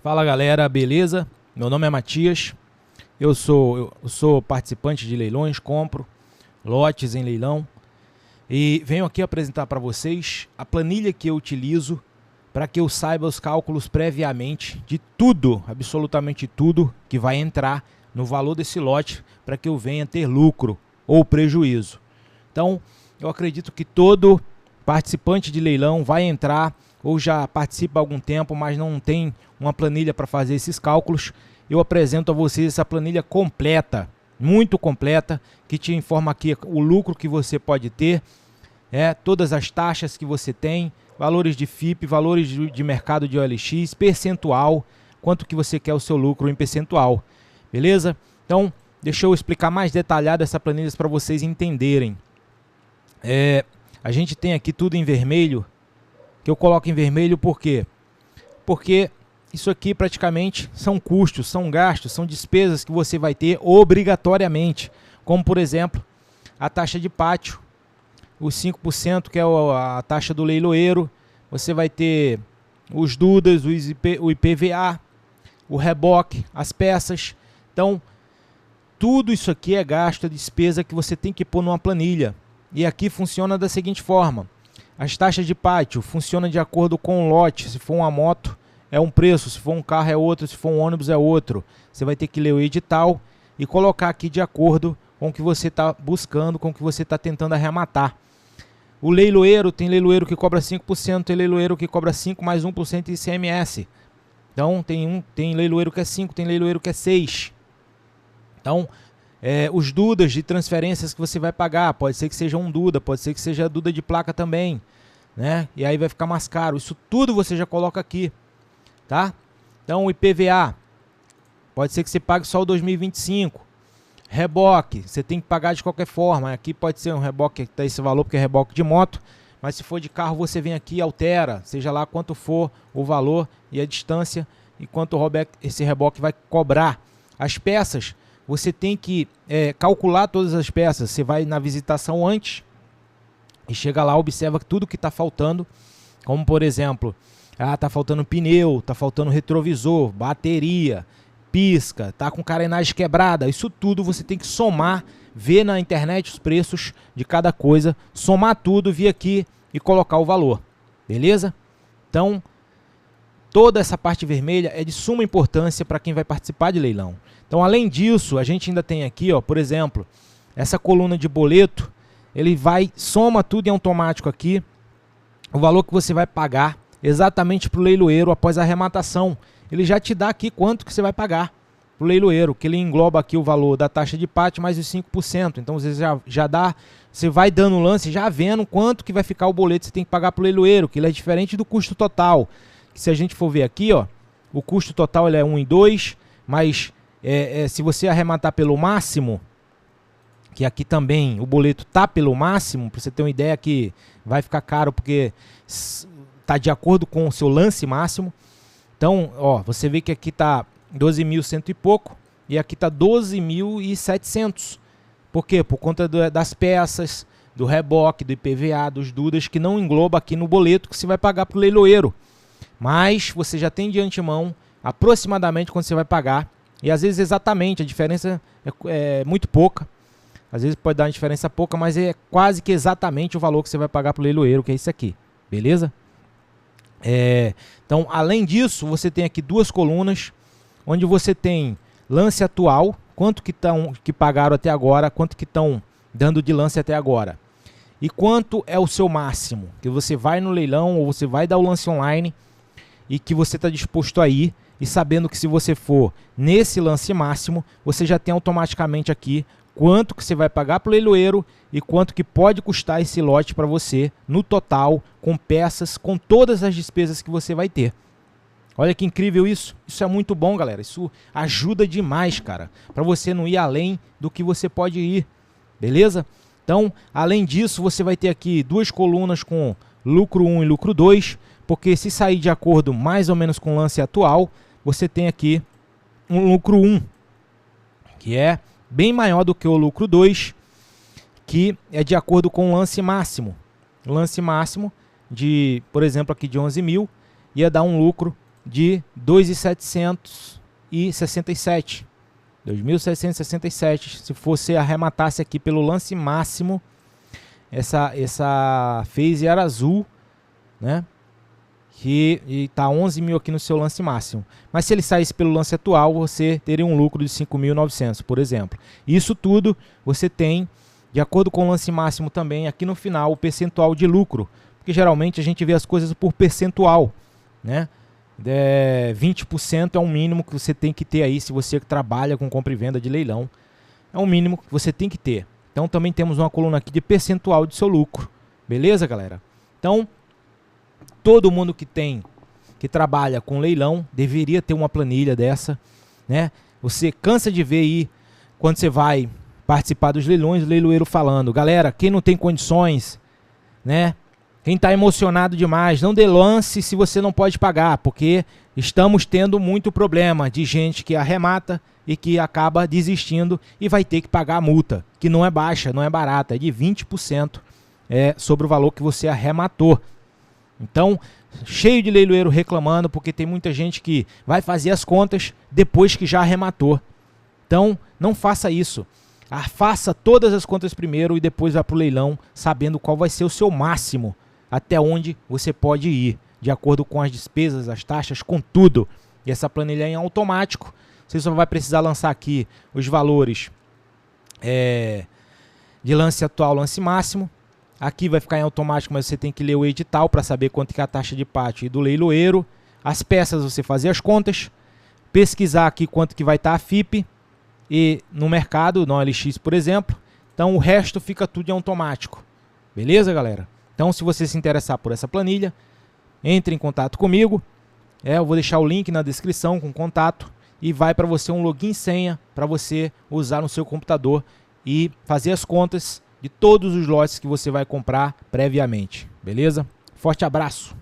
Fala galera, beleza? Meu nome é Matias, eu sou participante de leilões, compro lotes em leilão e venho aqui apresentar para vocês a planilha que eu utilizo para que eu saiba os cálculos previamente de tudo, absolutamente tudo que vai entrar no valor desse lote para que eu venha ter lucro ou prejuízo. Então, eu acredito que todo participante de leilão vai entrar ou já participa há algum tempo, mas não tem uma planilha para fazer esses cálculos. Eu apresento a vocês essa planilha completa, muito completa, que te informa aqui o lucro que você pode ter, todas as taxas que você tem, valores de FIP, valores de mercado de OLX, percentual, quanto que você quer o seu lucro em percentual, beleza? Então, deixa eu explicar mais detalhado essa planilha para vocês entenderem. A gente tem aqui tudo em vermelho, que eu coloco em vermelho por quê? Porque isso aqui praticamente são custos, são gastos, são despesas que você vai ter obrigatoriamente, como por exemplo, a taxa de pátio, os 5% que é a taxa do leiloeiro, você vai ter os DUDAs, o IPVA, o reboque, as peças. Então, tudo isso aqui é gasto, é despesa que você tem que pôr numa planilha. E aqui funciona da seguinte forma: as taxas de pátio funcionam de acordo com o lote. Se for uma moto é um preço, se for um carro é outro, se for um ônibus é outro. Você vai ter que ler o edital e colocar aqui de acordo com o que você está buscando, com o que você está tentando arrematar. O leiloeiro, tem leiloeiro que cobra 5%, tem leiloeiro que cobra 5 mais 1% de ICMS. Então tem leiloeiro que é 5, tem leiloeiro que é 6. Então, os DUDAs de transferências que você vai pagar, pode ser que seja um DUDA, pode ser que seja DUDA de placa também, né? E aí vai ficar mais caro. Isso tudo você já coloca aqui, tá? Então o IPVA, pode ser que você pague só o 2025. Reboque, você tem que pagar de qualquer forma. Aqui pode ser um reboque que tá esse valor porque é reboque de moto, mas se for de carro você vem aqui e altera, seja lá quanto for o valor e a distância e quanto esse reboque vai cobrar. As peças, você tem que calcular todas as peças. Você vai na visitação antes e chega lá, observa tudo que está faltando, como por exemplo, está faltando pneu, está faltando retrovisor, bateria, pisca, está com carenagem quebrada. Isso tudo você tem que somar, ver na internet os preços de cada coisa, somar tudo, vir aqui e colocar o valor, beleza? Então, toda essa parte vermelha é de suma importância para quem vai participar de leilão. Então, além disso, a gente ainda tem aqui, ó, por exemplo, essa coluna de boleto, ele soma tudo em automático aqui, o valor que você vai pagar exatamente para o leiloeiro após a arrematação. Ele já te dá aqui quanto que você vai pagar para o leiloeiro, que ele engloba aqui o valor da taxa de pátio mais os 5%. Então, você vai dando lance, já vendo quanto que vai ficar o boleto que você tem que pagar para o leiloeiro, que ele é diferente do custo total. Que se a gente for ver aqui, ó, o custo total ele é 1,2, mas se você arrematar pelo máximo, que aqui também o boleto tá pelo máximo, para você ter uma ideia que vai ficar caro porque tá de acordo com o seu lance máximo. Então, ó, você vê que aqui tá 12.100 e pouco e aqui tá 12.700. Por quê? Por conta das peças, do reboque, do IPVA, dos DUDAs, que não engloba aqui no boleto que você vai pagar para o leiloeiro. Mas você já tem de antemão aproximadamente quando você vai pagar. E às vezes exatamente, a diferença é muito pouca. Às vezes pode dar uma diferença pouca, mas é quase que exatamente o valor que você vai pagar para o leiloeiro, que é isso aqui. Beleza? Então, além disso, você tem aqui duas colunas, onde você tem lance atual, quanto que pagaram até agora, quanto que estão dando de lance até agora. E quanto é o seu máximo, que você vai no leilão ou você vai dar o lance online e que você está disposto a ir, e sabendo que se você for nesse lance máximo, você já tem automaticamente aqui quanto que você vai pagar para o leiloeiro e quanto que pode custar esse lote para você no total, com peças, com todas as despesas que você vai ter. Olha que incrível isso. Isso é muito bom, galera. Isso ajuda demais, cara, para você não ir além do que você pode ir, beleza? Então, além disso, você vai ter aqui duas colunas com lucro 1 e lucro 2, porque se sair de acordo mais ou menos com o lance atual, você tem aqui um lucro 1, que é bem maior do que o lucro 2, que é de acordo com o lance máximo. O lance máximo, por exemplo, aqui de 11 mil, ia dar um lucro de 2.767. 2.767. Se você arrematasse aqui pelo lance máximo, essa phase era azul, né? Que está 11 mil aqui no seu lance máximo. Mas se ele saísse pelo lance atual, você teria um lucro de 5.900, por exemplo. Isso tudo você tem, de acordo com o lance máximo também, aqui no final, o percentual de lucro. Porque geralmente a gente vê as coisas por percentual, né? 20% é um mínimo que você tem que ter aí se você trabalha com compra e venda de leilão. É um mínimo que você tem que ter. Então também temos uma coluna aqui de percentual de seu lucro. Beleza, galera? Então, todo mundo que trabalha com leilão deveria ter uma planilha dessa, né? Você cansa de ver aí, quando você vai participar dos leilões, o leiloeiro falando: galera, quem não tem condições, né? Quem está emocionado demais, não dê lance se você não pode pagar, porque estamos tendo muito problema de gente que arremata e que acaba desistindo e vai ter que pagar a multa, que não é baixa, não é barata, é de 20% sobre o valor que você arrematou. Então, cheio de leiloeiro reclamando, porque tem muita gente que vai fazer as contas depois que já arrematou. Então, não faça isso. Faça todas as contas primeiro e depois vá para o leilão, sabendo qual vai ser o seu máximo, até onde você pode ir, de acordo com as despesas, as taxas, com tudo. E essa planilha é em automático. Você só vai precisar lançar aqui os valores de lance atual, lance máximo. Aqui vai ficar em automático, mas você tem que ler o edital para saber quanto que é a taxa de pátio do leiloeiro. As peças, você fazer as contas, pesquisar aqui quanto que vai estar a FIP e no mercado, no OLX, por exemplo. Então o resto fica tudo em automático. Beleza, galera? Então, se você se interessar por essa planilha, entre em contato comigo. Eu vou deixar o link na descrição com contato e vai para você um login e senha para você usar no seu computador e fazer as contas de todos os lotes que você vai comprar previamente. Beleza? Forte abraço!